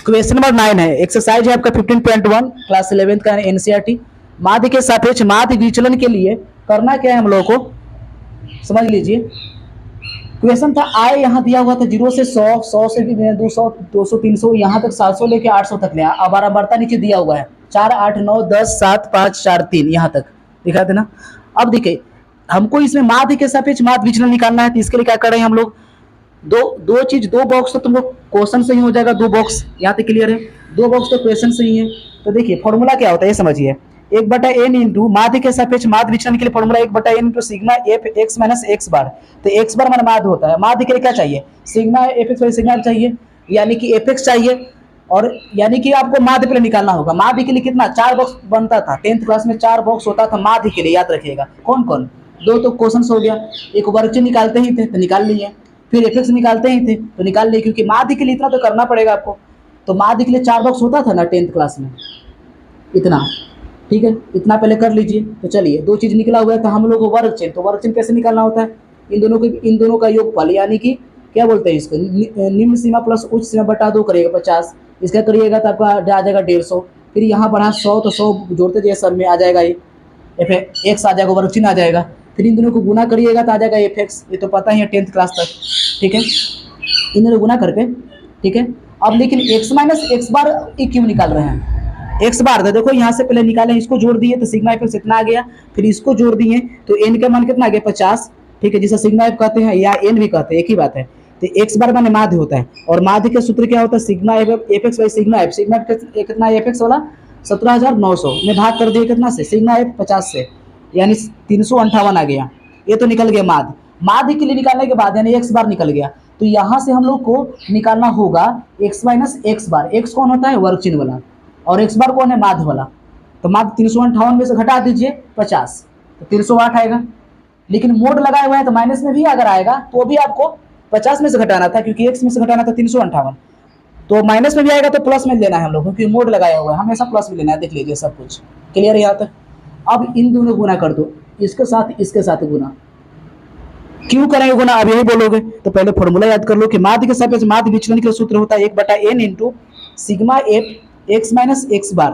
Question number 9 है, exercise है आपका 15.1 क्लास 11th का एनसीईआरटी। माध्य के सापेक्ष माध्य विचलन के लिए करना क्या है हम लोगों को, समझ लीजिए। क्वेश्चन था आय यहाँ दिया हुआ था 0 से 100, 100 से भी 200, 200, 300, यहाँ तक 700 लेके 800 तक लिया। अब बराबरता नीचे दिया हुआ है 4, 8, 9, 10, 7, 5, 4, 3 यहाँ तक दिखा देना। अब देखिए हमको इसमें माध्य के सापेक्ष माध्य विचलन निकालना है, तो इसके लिए क्या कर रहे हैं हम लोग, दो बॉक्स तो तुमको क्वेश्चन से ही हो जाएगा, 2 बॉक्स यहाँ तक क्लियर है, 2 बॉक्स तो क्वेश्चन से ही है। तो देखिए फॉर्मूला क्या होता है ये समझिए, 1/n इंटू माध्य के सापेक्ष माध्य विचलन के लिए formula 1/n into sigma F X minus X bar. तो एक्स बार मान माध्य होता है, माध्य के लिए क्या चाहिए, सिग्मा एफ एक्स सिग्मा चाहिए, यानी कि एफ एक्स चाहिए, और यानी कि आपको माध्य के लिए निकालना होगा। माध्य के लिए कितना 4 बॉक्स बनता था 10th क्लास में, 4 बॉक्स होता था माध्य के लिए, याद रखिएगा। कौन कौन, 2 तो क्वेश्चन हो गया, एक वर्गचिन्ह निकालते ही थे तो निकाल लिए, फिर एफ एक्स निकालते ही थे तो निकाल लिए, क्योंकि माध्य के लिए इतना तो करना पड़ेगा आपको। तो माध्य के लिए 4 बॉक्स होता था ना 10th क्लास में, इतना, ठीक है, इतना पहले कर लीजिए। तो चलिए 2 चीज़ निकला हुआ है, तो हम लोग को वर्ग चिन्ह, तो वर्ग चिन्ह कैसे निकालना होता है, इन दोनों का योगफल, यानी कि क्या बोलते हैं इसको, निम्न सीमा प्लस उच्च सीमा बटा 2 करिएगा 50, इसका करिएगा तो आपका आ जाएगा 150, फिर यहाँ बढ़ा 100 तो 100 जोड़ते जाइए, सब में आ जाएगा ये एफ एक्स आ जाएगा, वर्ग चिन्ह आ जाएगा, फिर इन दोनों को गुना करिएगा तो आ जाएगा एफ एक्स, ये तो पता ही है 10th क्लास तक, ठीक है, इन दोनों गुना करके, ठीक है। अब लेकिन एक्स माइनस एक्स बार क्यों निकाल रहे हैं, एक्स बार तो देखो यहाँ से पहले निकाले, इसको जोड़ दिए तो सिग्मा एफ इतना आ गया, फिर इसको जोड़ दिए तो एन का मान कितना आ गया 50, ठीक है, जिसे सिग्मा एफ कहते हैं या एन भी कहते हैं, एक ही बात है। तो एक्स बार माने माध्य होता है, और माध्य का सूत्र क्या होता है, sigma F x by sigma F, sigma F कितना एफ एक्स वाला 17,900 में भाग कर दिए कितना से, सिग्मा एफ 50 से, यानी 358 आ गया, ये तो निकल गया माध्य। माध्य के लिए निकालने के बाद यानी एक्स बार निकल गया, तो यहाँ से हम लोग को निकालना होगा एक्स माइनस एक्स बार। एक्स कौन होता है, वर्ग चिन्ह वाला, और एक्स बार कौन है, माध्य वाला। तो माध्य 358 में से घटा दीजिए 50, तो 308 आएगा। लेकिन मोड लगाया हुआ है तो माइनस में भी अगर आएगा तो भी आपको 50 में से घटाना था, क्योंकि एक्स में से घटाना था 358, तो माइनस में भी आएगा तो प्लस में लेना है हम लोग, क्योंकि मोड लगाया हुआ है, हमेशा प्लस में लेना है, देख लीजिए सब कुछ क्लियर है यहाँ तक। अब इन दोनों गुना कर दो, इसके साथ गुना, क्यों करेंगे गुना, अब यही बोलोगे तो पहले फॉर्मूला याद कर लो कि माध्य के सापेक्ष माध्य विचलन के सूत्र होता है 1/n into sigma F X minus X bar.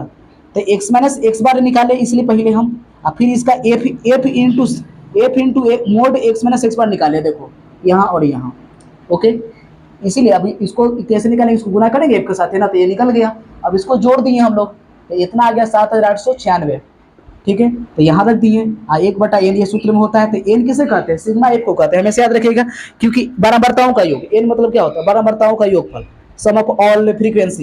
तो एक्स माइनस एक्स बार निकाले इसलिए पहले हम, और फिर इसका F into mod X minus X bar निकाले, देखो यहाँ और यहाँ, ओके। इसीलिए अब इसको कैसे निकालेंगे, इसको गुना करेंगे एफ के साथ, है ना, तो ये निकल गया। अब इसको जोड़ दिए हम लोग, तो इतना आ गया 7,896, ठीक है, तो यहाँ रख दिए। 1/n ये सूत्र में होता है, तो n किसे कहते हैं, सिग्मा एफ को कहते हैं, हमेशा याद रखिएगा, क्योंकि बारंबारताओं का योग, n मतलब क्या होता है, बारंबारताओं का योगफल, सम ऑफ ऑल फ्रीक्वेंसी।